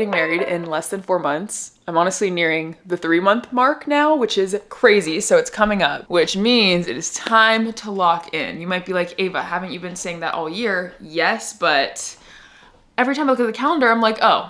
getting married in less than 4 months. I'm honestly nearing the 3-month mark now, which is crazy. So it's coming up, which means it is time to lock in. You might be like, Ava, haven't you been saying that all year? Yes, but every time I look at the calendar, I'm like, oh,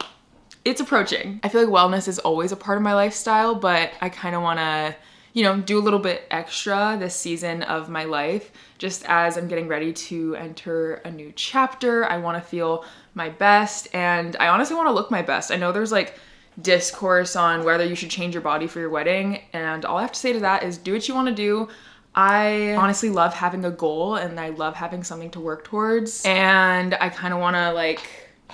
it's approaching. I feel like wellness is always a part of my lifestyle, but I kind of want to, you know, do a little bit extra this season of my life, just as I'm getting ready to enter a new chapter. I want to feel my best, and I honestly want to look my best. I know there's like discourse on whether you should change your body for your wedding, and all I have to say to that is do what you want to do. I honestly love having a goal, and I love having something to work towards, and I kind of want to like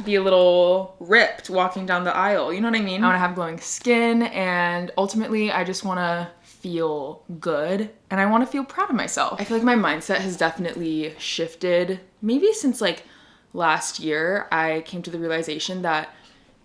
be a little ripped walking down the aisle, you know what I mean? I want to have glowing skin, and ultimately I just want to feel good, and I want to feel proud of myself. I feel like my mindset has definitely shifted maybe since like last year. I came to the realization that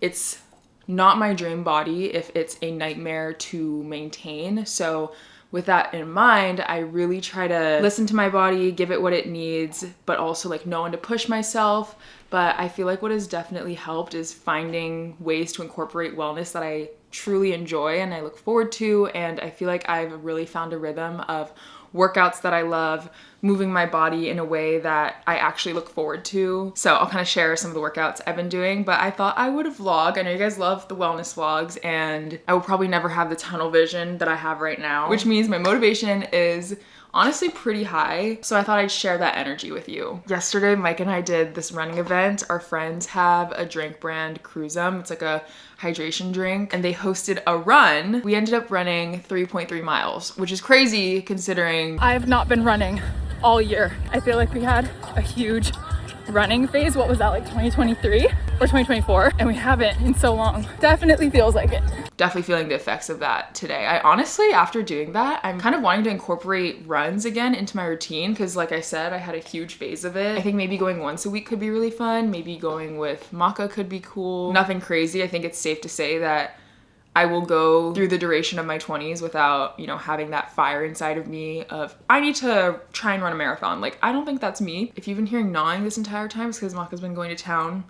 it's not my dream body if it's a nightmare to maintain. So with that in mind, I really try to listen to my body, give it what it needs, but also like know when to push myself. But I feel like what has definitely helped is finding ways to incorporate wellness that I truly enjoy and I look forward to. And I feel like I've really found a rhythm of workouts that I love, moving my body in a way that I actually look forward to. So I'll kind of share some of the workouts I've been doing, but I thought I would vlog. I know you guys love the wellness vlogs, and I will probably never have the tunnel vision that I have right now, which means my motivation is honestly pretty high. So I thought I'd share that energy with you. Yesterday, Mike and I did this running event. Our friends have a drink brand, Cruisem. It's like a hydration drink, and they hosted a run. We ended up running 3.3 miles, which is crazy considering I have not been running all year. I feel like we had a huge running phase. What was that, like 2023 or 2024? And we haven't in so long. Definitely feels like it. Definitely feeling the effects of that today. I honestly, after doing that, I'm kind of wanting to incorporate runs again into my routine, because like I said, I had a huge phase of it. I think maybe going once a week could be really fun. Maybe going with Maka could be cool. Nothing crazy. I think it's safe to say that I will go through the duration of my 20s without, you know, having that fire inside of me of, I need to try and run a marathon. Like, I don't think that's me. If you've been hearing gnawing this entire time, it's because Maka's been going to town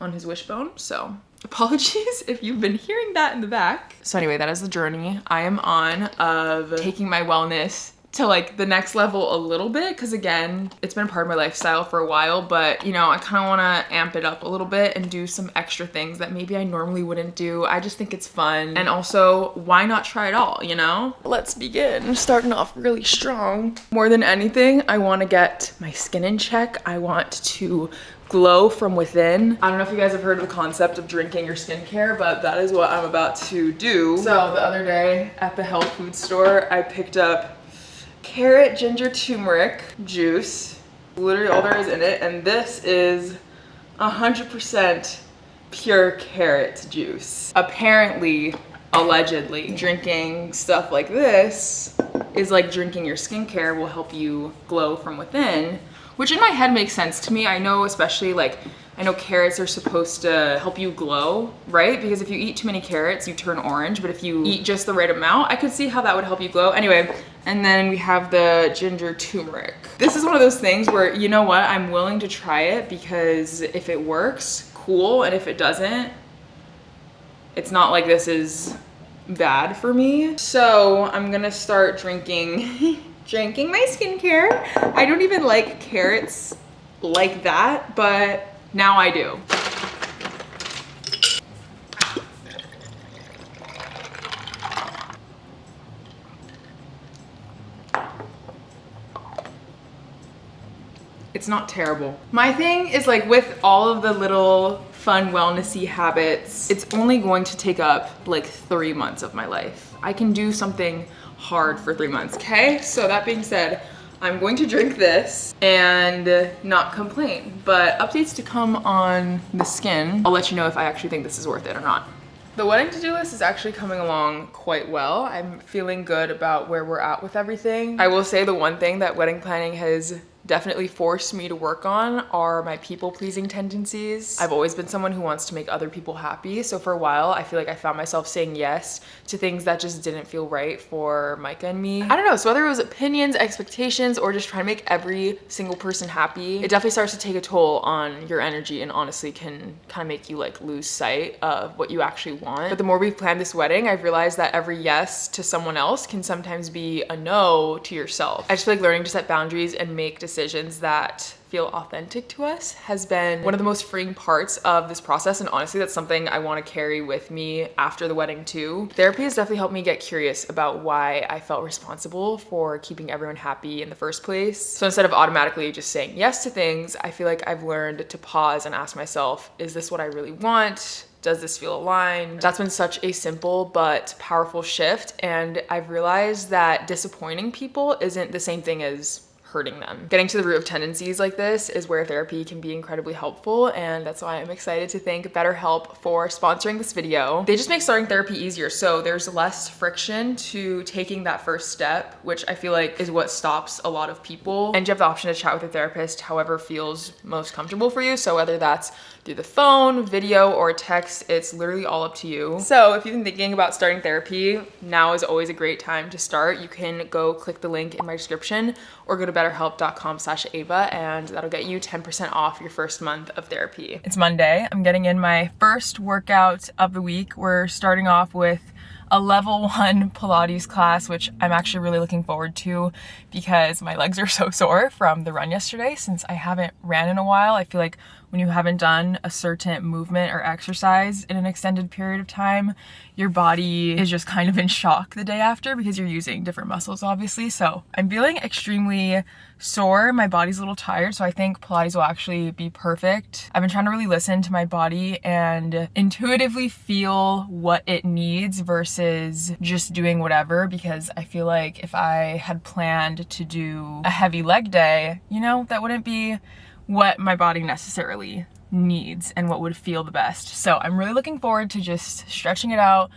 on his wishbone, so apologies if you've been hearing that in the back. So anyway, that is the journey I am on of taking my wellness to like the next level a little bit, because again, it's been part of my lifestyle for a while, but you know, I kind of want to amp it up a little bit and do some extra things that maybe I normally wouldn't do. I just think it's fun, and also why not try it all, you know? Let's begin. Starting off really strong. More than anything, I want to get my skin in check. I want to glow from within. I don't know if you guys have heard of the concept of drinking your skincare, but that is what I'm about to do. So the other day at the health food store, I picked up carrot ginger turmeric juice. Literally all there is in it, and this is 100% pure carrot juice. Apparently, allegedly, drinking stuff like this is like drinking your skincare, will help you glow from within, which in my head makes sense to me. I know, especially like, I know carrots are supposed to help you glow, right? Because if you eat too many carrots, you turn orange, but if you eat just the right amount, I could see how that would help you glow. Anyway, and then we have the ginger turmeric. This is one of those things where, you know what, I'm willing to try it, because if it works, cool, and if it doesn't, it's not like this is bad for me. So I'm gonna start drinking drinking my skincare. I don't even like carrots like that, but now I do. It's not terrible. My thing is like with all of the little fun wellnessy habits, it's only going to take up like 3 months of my life. I can do something hard for 3 months, okay? So that being said, I'm going to drink this and not complain, but updates to come on the skin. I'll let you know if I actually think this is worth it or not. The wedding to-do list is actually coming along quite well. I'm feeling good about where we're at with everything. I will say the one thing that wedding planning has definitely forced me to work on are my people-pleasing tendencies. I've always been someone who wants to make other people happy, so for a while I feel like I found myself saying yes to things that just didn't feel right for Micah and me. I don't know, so whether it was opinions, expectations, or just trying to make every single person happy, it definitely starts to take a toll on your energy and honestly can kind of make you like lose sight of what you actually want. But the more we've planned this wedding, I've realized that every yes to someone else can sometimes be a no to yourself. I just feel like learning to set boundaries and make decisions that feel authentic to us has been one of the most freeing parts of this process, and honestly that's something I want to carry with me after the wedding too. Therapy has definitely helped me get curious about why I felt responsible for keeping everyone happy in the first place. So instead of automatically just saying yes to things, I feel like I've learned to pause and ask myself, is this what I really want? Does this feel aligned? That's been such a simple but powerful shift, and I've realized that disappointing people isn't the same thing as hurting them. Getting to the root of tendencies like this is where therapy can be incredibly helpful, and that's why I'm excited to thank BetterHelp for sponsoring this video. They just make starting therapy easier, so there's less friction to taking that first step, which I feel like is what stops a lot of people. And you have the option to chat with a therapist however feels most comfortable for you, so whether that's through the phone, video, or text, it's literally all up to you. So if you've been thinking about starting therapy, now is always a great time to start. You can go click the link in my description or go to betterhelp.com/Ava, and that'll get you 10% off your first month of therapy. It's Monday. I'm getting in my first workout of the week. We're starting off with a level 1 Pilates class, which I'm actually really looking forward to because my legs are so sore from the run yesterday. Since I haven't ran in a while, I feel like when you haven't done a certain movement or exercise in an extended period of time, your body is just kind of in shock the day after because you're using different muscles, obviously. So I'm feeling extremely sore. My body's a little tired, so I think Pilates will actually be perfect. I've been trying to really listen to my body and intuitively feel what it needs versus just doing whatever, because I feel like if I had planned to do a heavy leg day, you know, that wouldn't be what my body necessarily needs and what would feel the best. So I'm really looking forward to just stretching it out,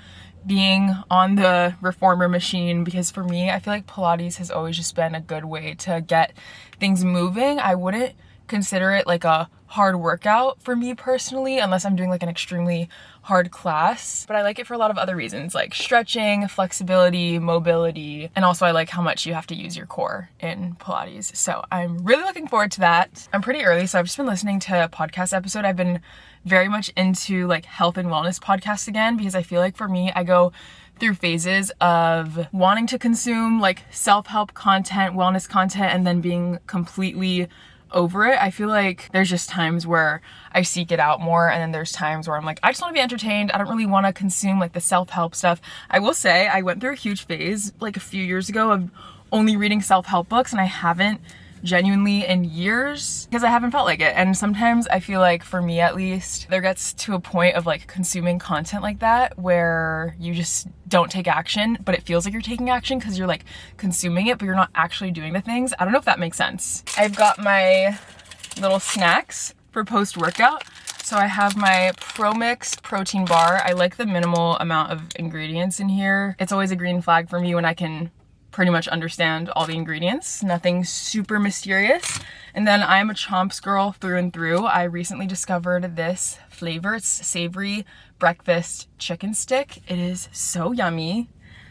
being on the reformer machine, because for me, I feel like Pilates has always just been a good way to get things moving. I wouldn't consider it like a hard workout for me personally, unless I'm doing like an extremely hard class, but I like it for a lot of other reasons, like stretching, flexibility, mobility, and also I like how much you have to use your core in Pilates. So I'm really looking forward to that. I'm pretty early, so I've just been listening to a podcast episode. I've been very much into like health and wellness podcasts again, because I feel like for me, I go through phases of wanting to consume like self-help content, wellness content, and then being completely over it. I feel like there's just times where I seek it out more, and then there's times where I'm like, I just want to be entertained. I don't really want to consume like the self-help stuff. I will say I went through a huge phase like a few years ago of only reading self-help books, and I haven't genuinely in years because I haven't felt like it. And sometimes I feel like, for me at least, there gets to a point of like consuming content like that where you just don't take action, but it feels like you're taking action because you're like consuming it, but you're not actually doing the things. I don't know if that makes sense. I've got my little snacks for post-workout. So I have my Pro Mix protein bar. I like the minimal amount of ingredients in here. It's always a green flag for me when I can pretty much understand all the ingredients, nothing super mysterious. And then I'm a Chomps girl through and through. I recently discovered this flavor. It's savory breakfast chicken stick. It is so yummy.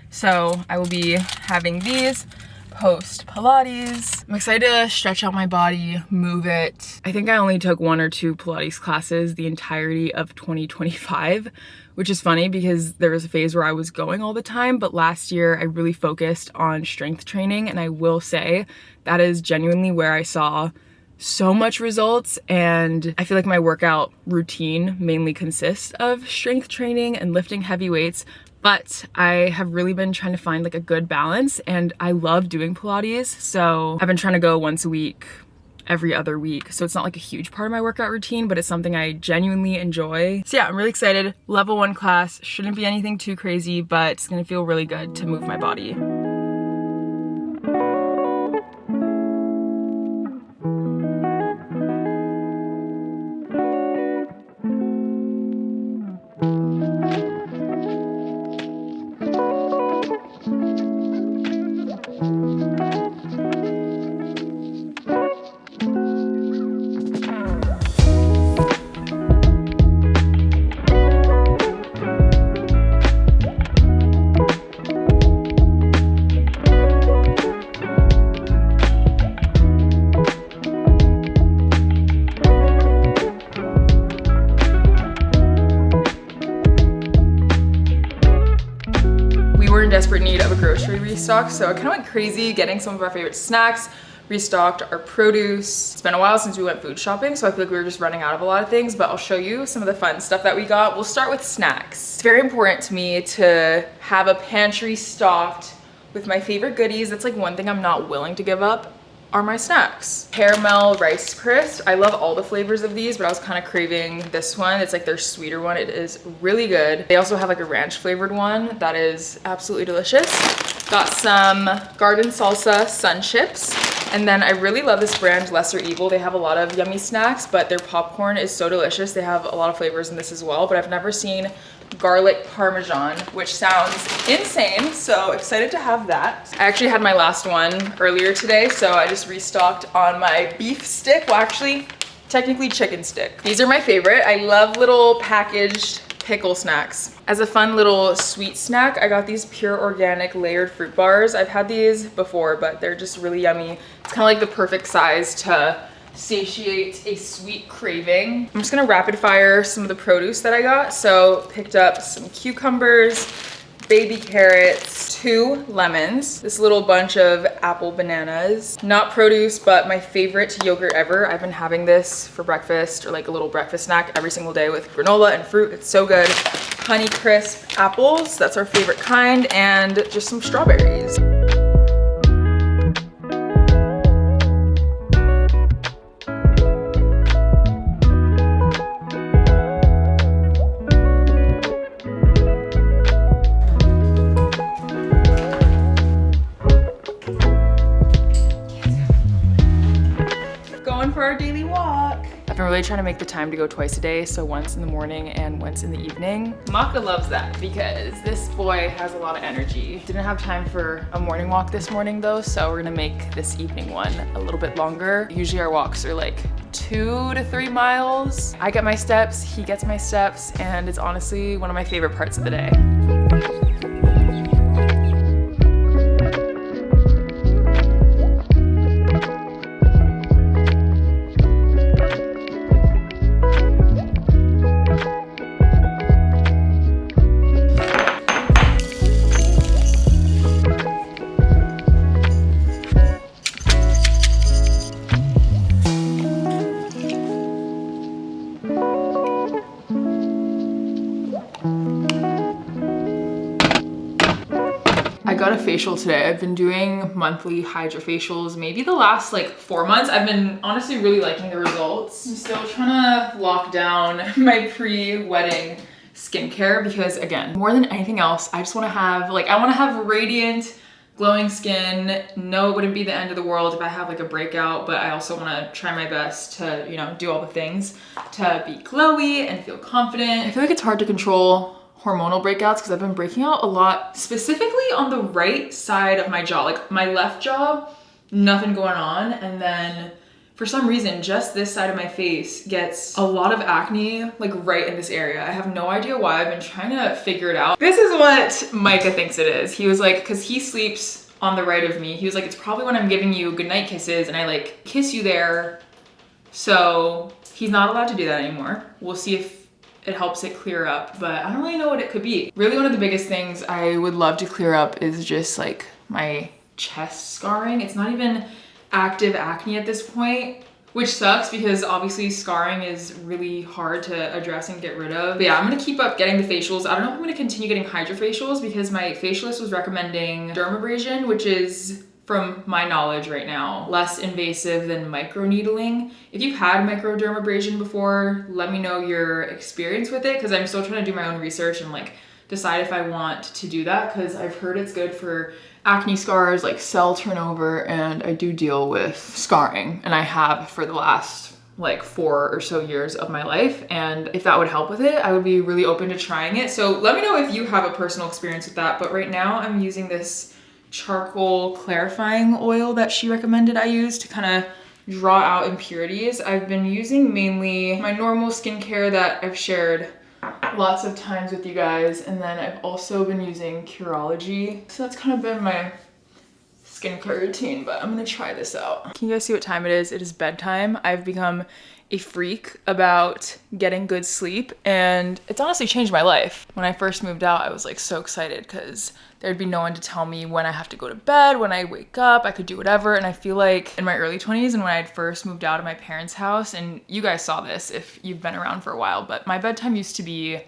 So I will be having these post Pilates. I'm excited to stretch out my body, move it. I think I only took 1 or 2 Pilates classes the entirety of 2025, which is funny because there was a phase where I was going all the time, but last year I really focused on strength training, and I will say that is genuinely where I saw so much results. And I feel like my workout routine mainly consists of strength training and lifting heavy weights, but I have really been trying to find like a good balance, and I love doing Pilates. So I've been trying to go once a week, every other week. So it's not like a huge part of my workout routine, but it's something I genuinely enjoy. So yeah, I'm really excited. Level 1 class, shouldn't be anything too crazy, but it's gonna feel really good to move my body. desperate need of a grocery restock, so I kind of went crazy getting some of our favorite snacks, restocked our produce. It's been a while since we went food shopping, so I feel like we were just running out of a lot of things, but I'll show you some of the fun stuff that we got. We'll start with snacks. It's very important to me to have a pantry stocked with my favorite goodies. That's like one thing I'm not willing to give up are my snacks. Caramel Rice Crisp. I love all the flavors of these, but I was kind of craving this one. It's like their sweeter one. It is really good. They also have like a ranch flavored one that is absolutely delicious. Got some garden salsa sun chips. And then I really love this brand, Lesser Evil. They have a lot of yummy snacks, but their popcorn is so delicious. They have a lot of flavors in this as well, but I've never seen garlic parmesan, which sounds insane. So excited to have that. I actually had my last one earlier today, so I just restocked on my beef stick. Well, actually, technically chicken stick. These are my favorite. I love little packaged pickle snacks. As a fun little sweet snack, I got these pure organic layered fruit bars. I've had these before, but they're just really yummy. It's kind of like the perfect size to satiate a sweet craving. I'm just gonna rapid fire some of the produce that I got. So picked up some cucumbers, baby carrots, 2 lemons, this little bunch of apple bananas. Not produce, but my favorite yogurt ever. I've been having this for breakfast or like a little breakfast snack every single day with granola and fruit. It's so good. Honey Crisp apples, that's our favorite kind, and just some strawberries. For our daily walk. I've been really trying to make the time to go twice a day, so once in the morning and once in the evening. Maka loves that because this boy has a lot of energy. Didn't have time for a morning walk this morning though, so we're gonna make this evening one a little bit longer. Usually our walks are like 2 to 3 miles. I get my steps, he gets my steps, and it's honestly one of my favorite parts of the day. I got a facial today. I've been doing monthly hydrofacials, maybe the last like 4 months. I've been honestly really liking the results. I'm still trying to lock down my pre-wedding skincare because again, more than anything else, I just want to have I want to have radiant, glowing skin. No, it wouldn't be the end of the world if I have like a breakout, but I also want to try my best to, you know, do all the things to be glowy and feel confident. I feel like it's hard to control hormonal breakouts because I've been breaking out a lot, specifically on the right side of my jaw. Like my left jaw, nothing going on, and then for some reason just this side of my face gets a lot of acne like right in this area. I have no idea why. I've been trying to figure it out. This is what Micah thinks it is. He was like, because he sleeps on the right of me, he was like, it's probably when I'm giving you goodnight kisses and I like kiss you there. So he's not allowed to do that anymore. We'll see if it helps it clear up, but I don't really know what it could be. Really, one of the biggest things I would love to clear up is just like my chest scarring. It's not even active acne at this point, which sucks because obviously scarring is really hard to address and get rid of. But yeah, I'm gonna keep up getting the facials. I don't know if I'm gonna continue getting hydrofacials because my facialist was recommending dermabrasion, which is, from my knowledge right now, less invasive than microneedling. If you've had microdermabrasion before, let me know your experience with it because I'm still trying to do my own research and like decide if I want to do that because I've heard it's good for acne scars, like cell turnover, and I do deal with scarring and I have for the last like 4 or so years of my life, and if that would help with it, I would be really open to trying it. So let me know if you have a personal experience with that, but right now I'm using this charcoal clarifying oil that she recommended I use to kind of draw out impurities. I've been using mainly my normal skincare that I've shared lots of times with you guys, and then I've also been using Curology. So that's kind of been my skincare routine, but I'm gonna try this out. Can you guys see what time it is? It is bedtime. I've become a freak about getting good sleep, and it's honestly changed my life. When I first moved out, I was like so excited because there'd be no one to tell me when I have to go to bed, when I wake up, I could do whatever. And I feel like in my early 20s and when I'd first moved out of my parents' house, and you guys saw this if you've been around for a while, but my bedtime used to be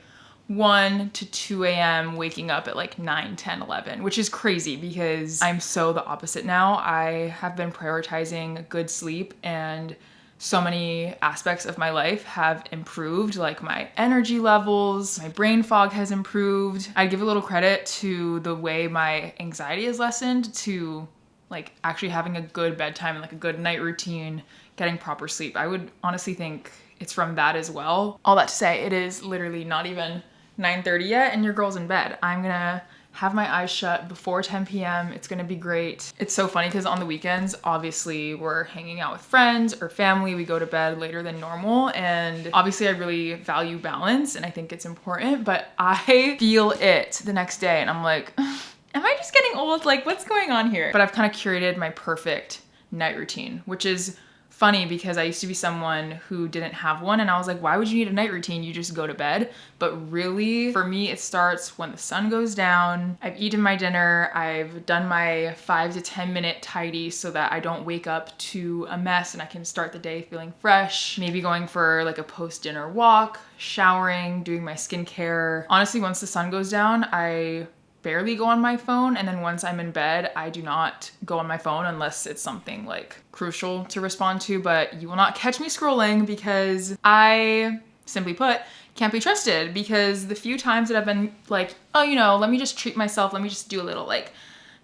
1 to 2 a.m. waking up at like 9, 10, 11, which is crazy because I'm so the opposite now. I have been prioritizing good sleep, and so many aspects of my life have improved, like my energy levels, my brain fog has improved. I give a little credit to the way my anxiety is lessened, to like actually having a good bedtime and like a good night routine, getting proper sleep. I would honestly think it's from that as well. All that to say, it is literally not even 9:30 yet and your girl's in bed. I'm gonna have my eyes shut before 10 p.m. It's gonna be great. It's so funny because on the weekends, obviously we're hanging out with friends or family. We go to bed later than normal. And obviously I really value balance and I think it's important, but I feel it the next day and I'm like, am I just getting old? Like, what's going on here? But I've kind of curated my perfect night routine, which is funny because I used to be someone who didn't have one and I was like, why would you need a night routine? You just go to bed. But really, for me, it starts when the sun goes down. I've eaten my dinner. I've done my 5 to 10 minute tidy so that I don't wake up to a mess and I can start the day feeling fresh. Maybe going for like a post-dinner walk, showering, doing my skincare. Honestly, once the sun goes down, I barely go on my phone, and then once I'm in bed, I do not go on my phone unless it's something like crucial to respond to, but you will not catch me scrolling because I, simply put, can't be trusted. Because the few times that I've been like, oh, you know, let me just treat myself, let me just do a little like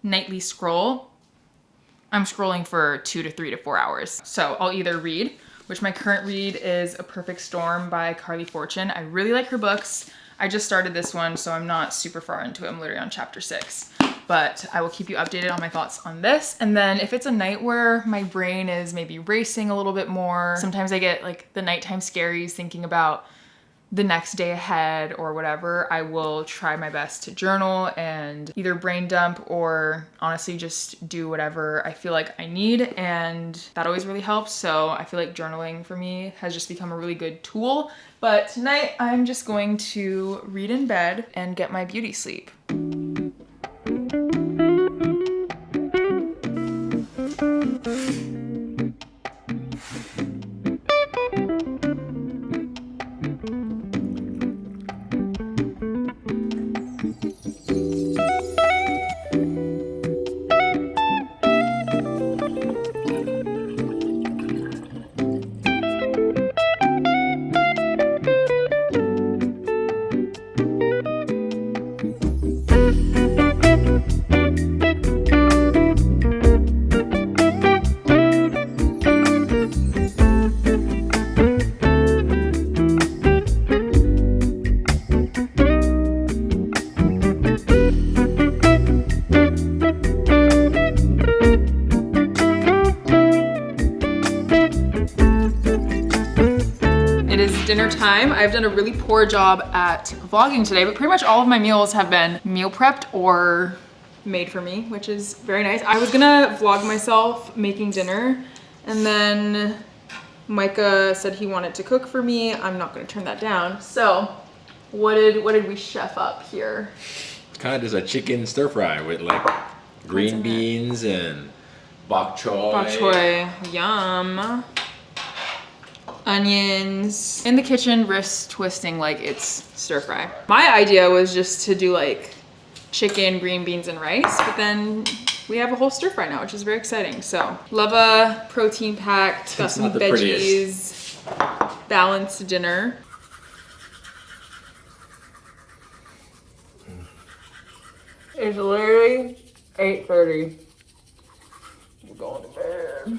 nightly scroll, I'm scrolling for 2 to 3 to 4 hours. So I'll either read, which my current read is A Perfect Storm by Carly Fortune. I really like her books. I just started this one, so I'm not super far into it. I'm literally on chapter 6, but I will keep you updated on my thoughts on this. And then if it's a night where my brain is maybe racing a little bit more, sometimes I get like the nighttime scaries thinking about the next day ahead or whatever, I will try my best to journal and either brain dump or honestly just do whatever I feel like I need, and that always really helps. So I feel like journaling for me has just become a really good tool. But tonight I'm just going to read in bed and get my beauty sleep. Dinner time. I've done a really poor job at vlogging today, but pretty much all of my meals have been meal prepped or made for me, which is very nice. I was gonna vlog myself making dinner, and then Micah said he wanted to cook for me. I'm not gonna turn that down. So what did we chef up here? It's kind of just a chicken stir fry with like green beans and bok choy. Bok choy, yum. Onions. In the kitchen, wrist twisting like it's stir fry. My idea was just to do like chicken, green beans, and rice, but then we have a whole stir fry now, which is very exciting. So, love a protein packed, got some veggies, balanced dinner. It's literally 8:30. We're going to bed.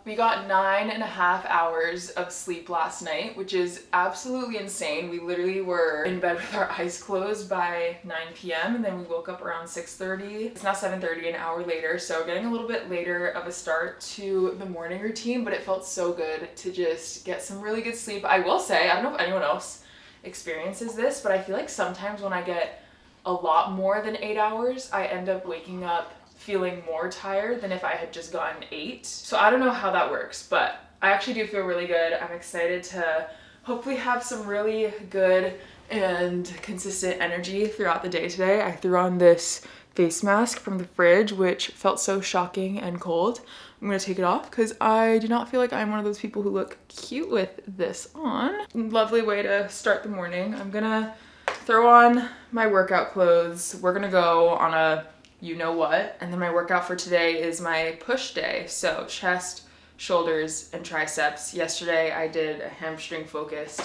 We got 9.5 hours of sleep last night, which is absolutely insane. We literally were in bed with our eyes closed by 9 p.m. and then we woke up around 6:30. It's now 7:30, an hour later, so getting a little bit later of a start to the morning routine, but it felt so good to just get some really good sleep. I will say, I don't know if anyone else experiences this, but I feel like sometimes when I get a lot more than 8 hours, I end up waking up feeling more tired than if I had just gotten 8. So I don't know how that works, but I actually do feel really good. I'm excited to hopefully have some really good and consistent energy throughout the day today. I threw on this face mask from the fridge, which felt so shocking and cold. I'm gonna take it off because I do not feel like I'm one of those people who look cute with this on. Lovely way to start the morning. I'm gonna throw on my workout clothes. We're gonna go on a you know what, and then my workout for today is my push day. So chest, shoulders, and triceps. Yesterday I did a hamstring focused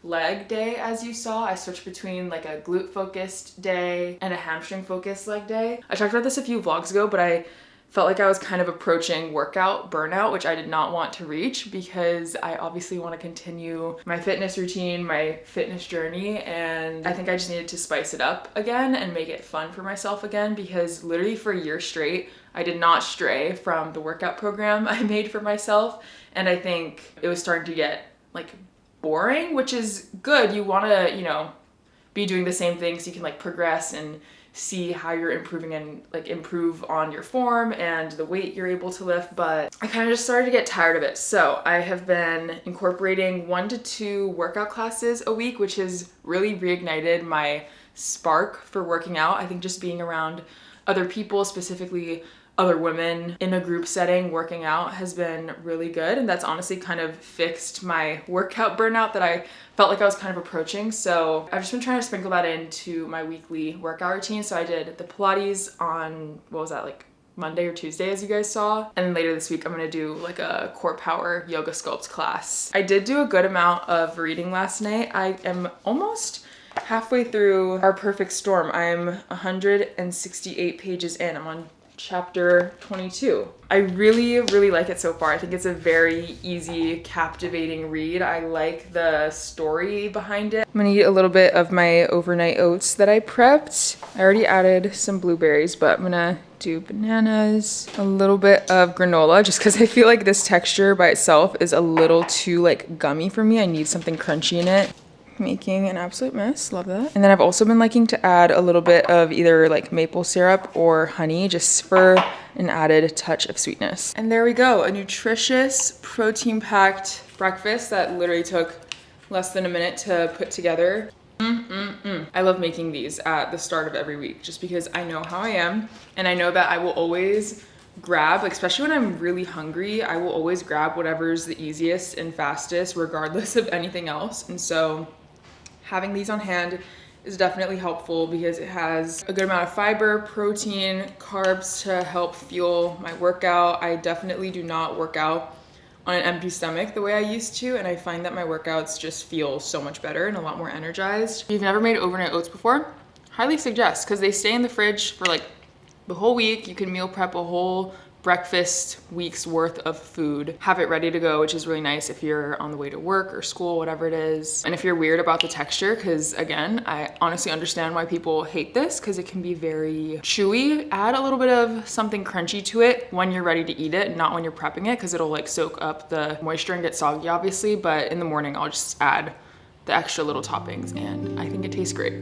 leg day. As you saw, I switched between like a glute focused day and a hamstring focused leg day. I talked about this a few vlogs ago, but I felt like I was kind of approaching workout burnout, which I did not want to reach because I obviously want to continue my fitness routine, my fitness journey, and I think I just needed to spice it up again and make it fun for myself again, because literally for a year straight, I did not stray from the workout program I made for myself, and I think it was starting to get like boring, which is good. You want to, you know, be doing the same thing so you can like progress and see how you're improving and like improve on your form and the weight you're able to lift, but I kind of just started to get tired of it. So I have been incorporating 1 to 2 workout classes a week, which has really reignited my spark for working out. I think just being around other people, specifically other women in a group setting working out, has been really good, and that's honestly kind of fixed my workout burnout that I felt like I was kind of approaching. So I've just been trying to sprinkle that into my weekly workout routine. So I did the Pilates on, what was that, like Monday or Tuesday, as you guys saw, and then later this week I'm gonna do like a core power yoga sculpt class. I did do a good amount of reading last night. I am almost halfway through Our Perfect Storm. I'm 168 pages in. I'm on chapter 22. I really like it so far. I think it's a very easy, captivating read. I like the story behind it. I'm gonna eat a little bit of my overnight oats that I prepped. I already added some blueberries, but I'm gonna do bananas, a little bit of granola, just because I feel like this texture by itself is a little too like gummy for me. I need something crunchy in it. Making an absolute mess, love that. And then I've also been liking to add a little bit of either like maple syrup or honey, just for an added touch of sweetness. And there we go, a nutritious, protein-packed breakfast that literally took less than a minute to put together. I love making these at the start of every week, just because I know how I am, and I know that I will always grab, especially when I'm really hungry, I will always grab whatever's the easiest and fastest regardless of anything else. And so having these on hand is definitely helpful because it has a good amount of fiber, protein, carbs to help fuel my workout. I definitely do not work out on an empty stomach the way I used to, and I find that my workouts just feel so much better and a lot more energized. If you've never made overnight oats before, highly suggest, because they stay in the fridge for like the whole week. You can meal prep a whole breakfast week's worth of food, have it ready to go, which is really nice if you're on the way to work or school, whatever it is. And if you're weird about the texture, because again, I honestly understand why people hate this, because it can be very chewy. Add a little bit of something crunchy to it when you're ready to eat it, not when you're prepping it, because it'll like soak up the moisture and get soggy obviously. But in the morning, I'll just add the extra little toppings and I think it tastes great.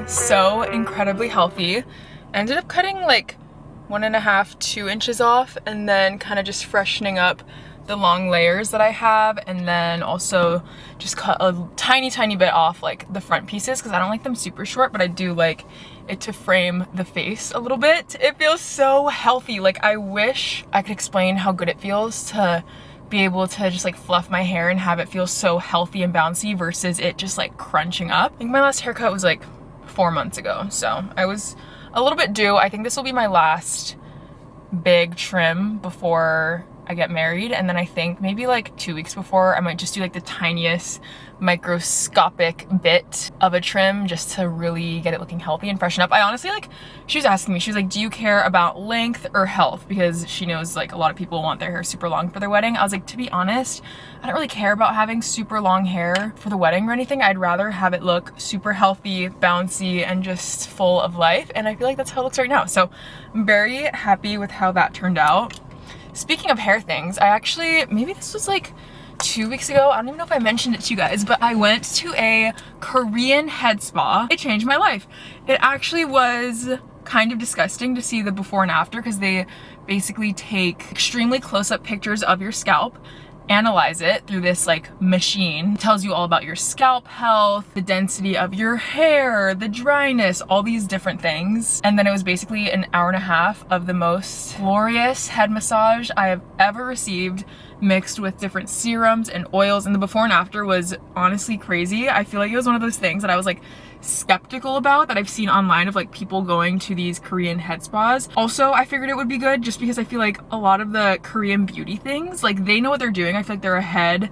So incredibly healthy. I ended up cutting like 1.5 to 2 inches off, and then kind of just freshening up the long layers that I have, and then also just cut a tiny bit off like the front pieces, because I don't like them super short, but I do like it to frame the face a little bit. It feels so healthy. Like I wish I could explain how good it feels to be able to just like fluff my hair and have it feel so healthy and bouncy versus it just like crunching up. I think my last haircut was like 4 months ago, so I was a little bit due. I think this will be my last big trim before I get married, and then I think maybe like 2 weeks before I might just do like the tiniest microscopic bit of a trim just to really get it looking healthy and freshen up. I honestly, like, she was asking me, she was like, do you care about length or health? Because she knows like a lot of people want their hair super long for their wedding. I was like, to be honest, I don't really care about having super long hair for the wedding or anything. I'd rather have it look super healthy, bouncy, and just full of life. And I feel like that's how it looks right now. So I'm very happy with how that turned out. Speaking of hair things, I actually, maybe this was like 2 weeks ago, I don't even know if I mentioned it to you guys, but I went to a Korean head spa. It changed my life. It actually was kind of disgusting to see the before and after, because they basically take extremely close-up pictures of your scalp, analyze it through this like machine. It tells you all about your scalp health, the density of your hair, the dryness, all these different things. And then it was basically an hour and a half of the most glorious head massage I have ever received, mixed with different serums and oils. And the before and after was honestly crazy. I feel like it was one of those things that I was like skeptical about, that I've seen online of like people going to these Korean head spas. Also, I figured it would be good just because I feel like a lot of the Korean beauty things, like they know what they're doing. I feel like they're ahead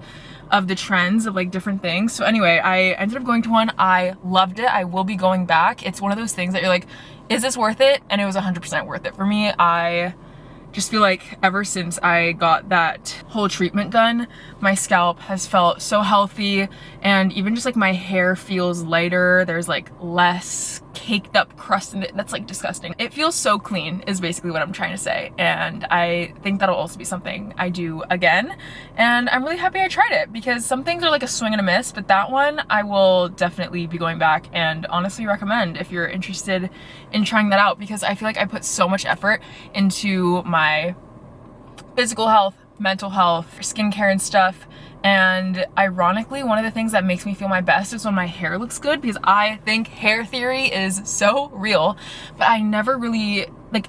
of the trends of like different things. So anyway, I ended up going to one. I loved it. I will be going back. It's one of those things that you're like, is this worth it? And it was 100% worth it for me. I just feel like ever since I got that whole treatment done, my scalp has felt so healthy, and even just like my hair feels lighter. There's like less caked up crust in it. That's like disgusting. It feels so clean is basically what I'm trying to say. And I think that'll also be something I do again. And I'm really happy I tried it, because some things are like a swing and a miss, but that one I will definitely be going back and honestly recommend if you're interested in trying that out, because I feel like I put so much effort into my physical health, mental health, skincare and stuff. And ironically, one of the things that makes me feel my best is when my hair looks good, because I think hair theory is so real, but I never really, like,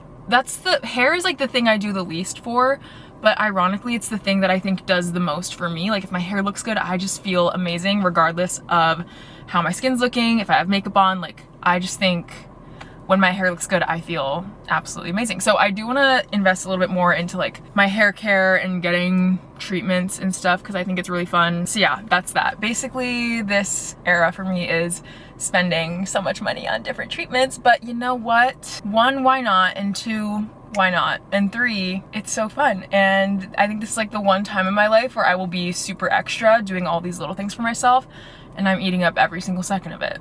hair is like the thing I do the least for, but ironically, it's the thing that I think does the most for me. Like if my hair looks good, I just feel amazing regardless of how my skin's looking, if I have makeup on. Like, I just think when my hair looks good, I feel absolutely amazing. So I do want to invest a little bit more into like my hair care and getting treatments and stuff, because I think it's really fun. So yeah, that's that. Basically, this era for me is spending so much money on different treatments, but you know what? 1, why not? And 2, why not? And 3, it's so fun. And I think this is like the one time in my life where I will be super extra doing all these little things for myself, and I'm eating up every single second of it.